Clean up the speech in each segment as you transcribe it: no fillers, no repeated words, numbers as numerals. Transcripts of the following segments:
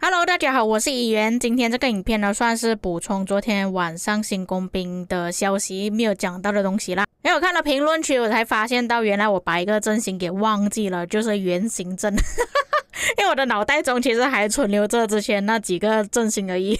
Hello，大家好，我是怡媛。今天这个影片呢，算是补充昨天晚上新工兵的消息没有讲到的东西啦。因为我看了评论区，我才发现到原来我把一个阵型给忘记了，就是圆形阵。因为我的脑袋中其实还存留着之前那几个阵型而已，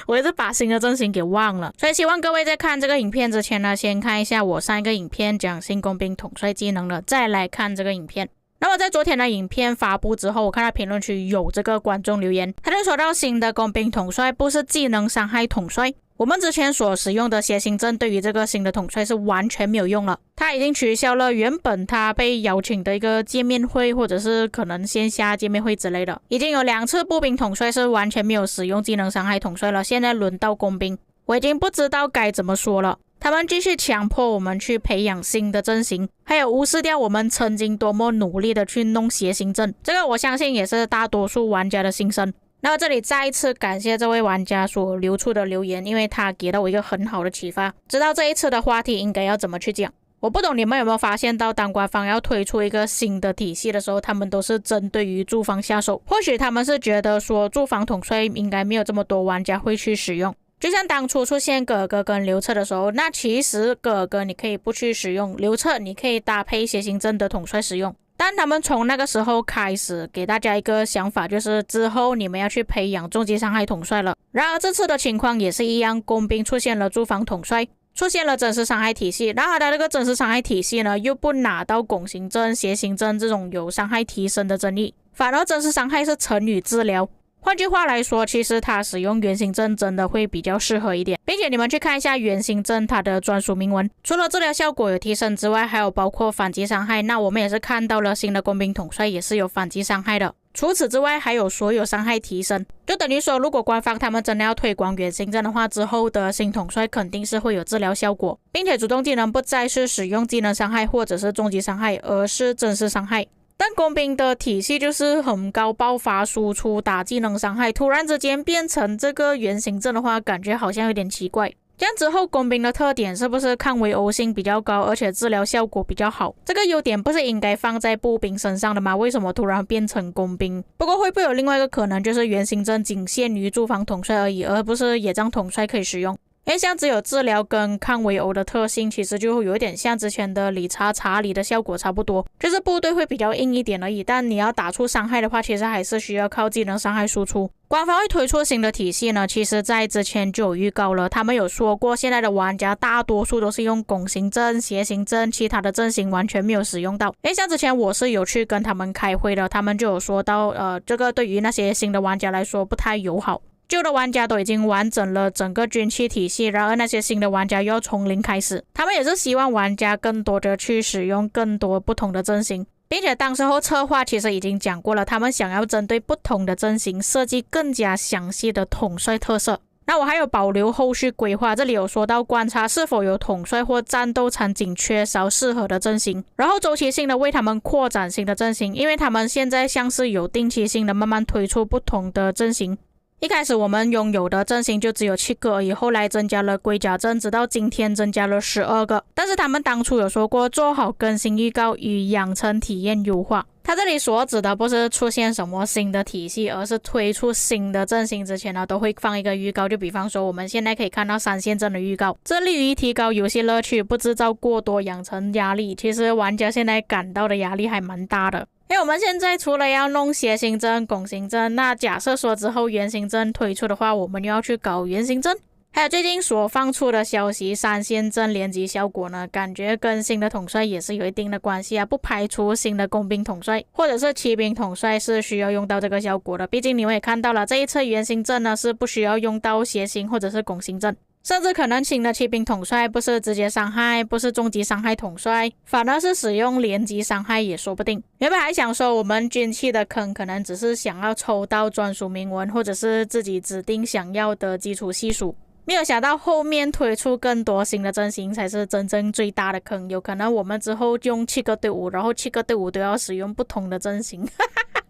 我一直把新的阵型给忘了。所以希望各位在看这个影片之前呢，先看一下我上一个影片讲新工兵统帅技能的，再来看这个影片。那么在昨天的影片发布之后，我看到评论区有这个观众留言，他就说到新的工兵统帅不是技能伤害统帅，我们之前所使用的楔形阵对于这个新的统帅是完全没有用了，他已经取消了原本他被邀请的一个见面会，或者是可能线下见面会之类的，已经有2次步兵统帅是完全没有使用技能伤害统帅了，现在轮到工兵，我已经不知道该怎么说了。他们继续强迫我们去培养新的阵型，还有无视掉我们曾经多么努力的去弄楔形阵，这个我相信也是大多数玩家的心声。那么这里再一次感谢这位玩家所留出的留言，因为他给了我一个很好的启发，知道这一次的话题应该要怎么去讲。我不懂你们有没有发现到，当官方要推出一个新的体系的时候，他们都是针对于驻防下手，或许他们是觉得说驻防统帅应该没有这么多玩家会去使用，就像当初出现哥哥跟刘彻的时候，那其实哥哥你可以不去使用，刘彻你可以搭配楔形阵的统帅使用，但他们从那个时候开始给大家一个想法，就是之后你们要去培养重击伤害统帅了。然而这次的情况也是一样，工兵出现了驻防统帅，出现了真实伤害体系，然后他的这个真实伤害体系呢，又不拿到拱形阵、楔形阵这种有伤害提升的争议，反而真实伤害是乘以治疗。换句话来说，其实它使用圆形阵真的会比较适合一点，并且你们去看一下圆形阵它的专属铭文，除了治疗效果有提升之外，还有包括反击伤害，那我们也是看到了新的工兵统帅也是有反击伤害的，除此之外还有所有伤害提升，就等于说如果官方他们真的要推广圆形阵的话，之后的新统帅肯定是会有治疗效果，并且主动技能不再是使用技能伤害或者是重击伤害，而是真实伤害。但工兵的体系就是很高爆发输出打技能伤害，突然之间变成这个圆形阵的话，感觉好像有点奇怪。这样之后工兵的特点是不是抗围殴性比较高，而且治疗效果比较好？这个优点不是应该放在步兵身上的吗？为什么突然变成工兵？不过会不会有另外一个可能，就是圆形阵仅限于驻防统帅而已，而不是野战统帅可以使用？因为像只有治疗跟抗围殴的特性，其实就有一点像之前的理查查理的效果差不多，就是部队会比较硬一点而已，但你要打出伤害的话，其实还是需要靠技能伤害输出。官方会推出新的体系呢，其实在之前就有预告了，他们有说过现在的玩家大多数都是用拱形阵、楔形阵，其他的阵型完全没有使用到。因为像之前我是有去跟他们开会的，他们就有说到这个对于那些新的玩家来说不太友好，旧的玩家都已经完整了整个军器体系，然而那些新的玩家又要从零开始，他们也是希望玩家更多的去使用更多不同的阵型，并且当时候策划其实已经讲过了，他们想要针对不同的阵型设计更加详细的统帅特色。那我还有保留后续规划，这里有说到观察是否有统帅或战斗场景缺少适合的阵型，然后周期性的为他们扩展新的阵型，因为他们现在像是有定期性的慢慢推出不同的阵型。一开始我们拥有的阵型就只有7个而已，后来增加了龟甲阵，直到今天增加了12个。但是他们当初有说过做好更新预告与养成体验优化，他这里所指的不是出现什么新的体系，而是推出新的阵型之前呢，都会放一个预告，就比方说我们现在可以看到3线阵的预告，这利于提高游戏乐趣，不制造过多养成压力。其实玩家现在感到的压力还蛮大的，因为我们现在除了要弄楔形阵、拱形阵，那假设说之后圆形阵推出的话，我们又要去搞圆形阵。还有最近所放出的消息，3线阵连击效果呢，感觉跟新的统帅也是有一定的关系啊，不排除新的工兵统帅或者是骑兵统帅是需要用到这个效果的。毕竟你们也看到了，这一次圆形阵呢是不需要用到楔形或者是拱形阵，甚至可能新的骑兵统帅不是直接伤害，不是重击伤害统帅，反而是使用连击伤害也说不定。原本还想说我们军器的坑可能只是想要抽到专属铭文，或者是自己指定想要的基础系数，没有想到后面推出更多新的阵型才是真正最大的坑，有可能我们之后用7个队伍，然后7个队伍都要使用不同的阵型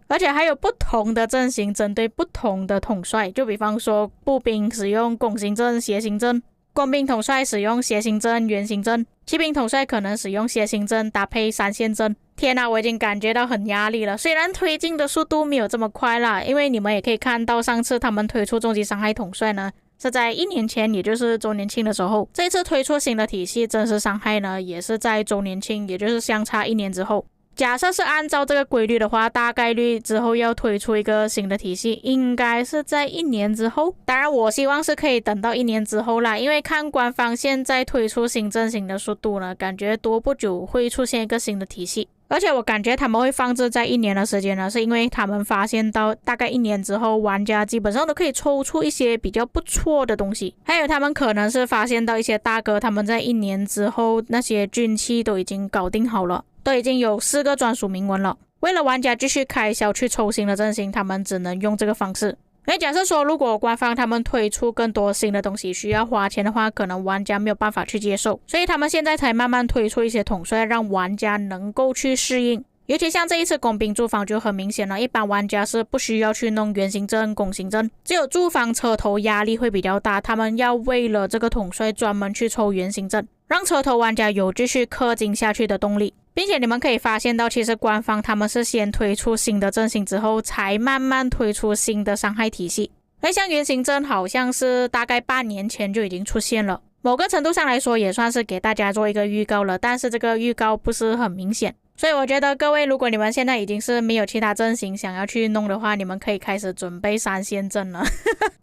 而且还有不同的阵型针对不同的统帅，就比方说步兵使用拱形阵、楔形阵，工兵统帅使用楔形阵、圆形阵，骑兵统帅可能使用楔形阵搭配3线阵，天哪，我已经感觉到很压力了。虽然推进的速度没有这么快啦，因为你们也可以看到上次他们推出终极伤害统帅呢，是在1年前，也就是周年庆的时候。这次推出新的体系真实伤害呢，也是在周年庆，也就是相差1年之后。假设是按照这个规律的话，大概率之后要推出一个新的体系，应该是在1年之后。当然我希望是可以等到1年之后啦，因为看官方现在推出新阵型的速度呢，感觉多不久会出现一个新的体系。而且我感觉他们会放置在1年的时间呢，是因为他们发现到大概1年之后，玩家基本上都可以抽出一些比较不错的东西。还有他们可能是发现到一些大哥他们在1年之后那些军器都已经搞定好了，都已经有4个专属铭文了。为了玩家继续开销去抽新的阵型，他们只能用这个方式。因为假设说如果官方他们推出更多新的东西需要花钱的话，可能玩家没有办法去接受，所以他们现在才慢慢推出一些统帅，让玩家能够去适应。尤其像这一次工兵驻防就很明显了，一般玩家是不需要去弄圆形阵、拱形阵，只有驻防车头压力会比较大，他们要为了这个统帅专门去抽圆形阵，让车头玩家有继续氪金下去的动力。并且你们可以发现到，其实官方他们是先推出新的阵型之后，才慢慢推出新的伤害体系。而像圆形阵好像是大概半年前就已经出现了，某个程度上来说也算是给大家做一个预告了，但是这个预告不是很明显。所以我觉得各位，如果你们现在已经是没有其他阵型想要去弄的话，你们可以开始准备3线阵了。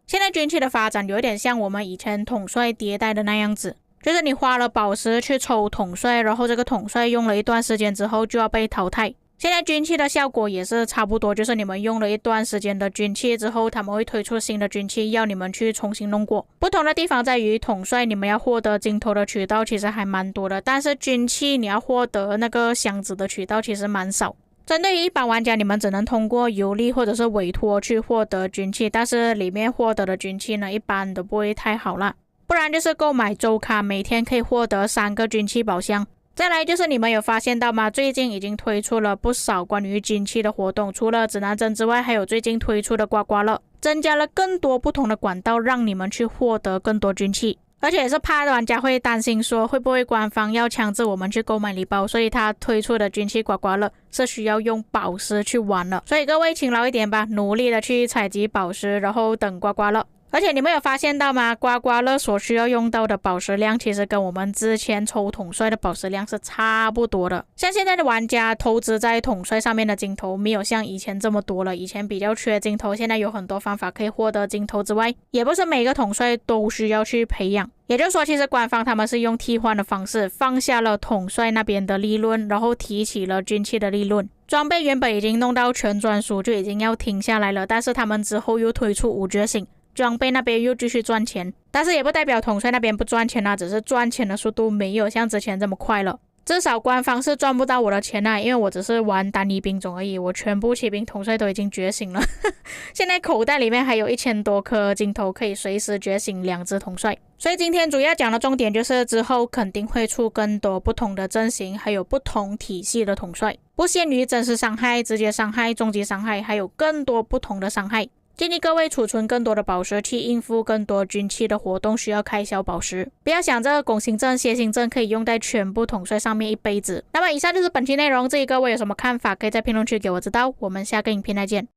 现在军器的发展有点像我们以前统帅迭代的那样子，就是你花了宝石去抽统帅，然后这个统帅用了一段时间之后就要被淘汰。现在军器的效果也是差不多，就是你们用了一段时间的军器之后，他们会推出新的军器要你们去重新弄过。不同的地方在于统帅你们要获得金头的渠道其实还蛮多的，但是军器你要获得那个箱子的渠道其实蛮少。针对于一般玩家，你们只能通过游历或者是委托去获得军器，但是里面获得的军器呢，一般都不会太好啦。不然就是购买周卡，每天可以获得3个军器宝箱。再来就是你们有发现到吗？最近已经推出了不少关于军器的活动，除了指南针之外，还有最近推出的刮刮乐，增加了更多不同的管道让你们去获得更多军器。而且也是怕玩家会担心说会不会官方要强制我们去购买礼包，所以他推出的军器刮刮乐是需要用宝石去玩了。所以各位勤劳一点吧，努力的去采集宝石，然后等刮刮乐。而且你们有发现到吗？刮刮乐所需要用到的宝石量其实跟我们之前抽统帅的宝石量是差不多的。像现在的玩家投资在统帅上面的金头没有像以前这么多了，以前比较缺金头，现在有很多方法可以获得金头之外，也不是每个统帅都需要去培养。也就是说，其实官方他们是用替换的方式放下了统帅那边的利润，然后提起了军器的利润。装备原本已经弄到全专属就已经要停下来了，但是他们之后又推出5觉醒，装备那边又继续赚钱，但是也不代表统帅那边不赚钱啊，只是赚钱的速度没有像之前这么快了。至少官方是赚不到我的钱啊，因为我只是玩单一兵种而已，我全部骑兵统帅都已经觉醒了。现在口袋里面还有1000多颗金头，可以随时觉醒2只统帅。所以今天主要讲的重点就是之后肯定会出更多不同的阵型，还有不同体系的统帅，不限于真实伤害、直接伤害、终极伤害，还有更多不同的伤害。建议各位储存更多的宝石去应付更多军器的活动需要开销宝石，不要想着拱形阵、楔形阵可以用在全部统帅上面一辈子。那么以上就是本期内容，至于各位有什么看法可以在评论区给我知道，我们下个影片再见。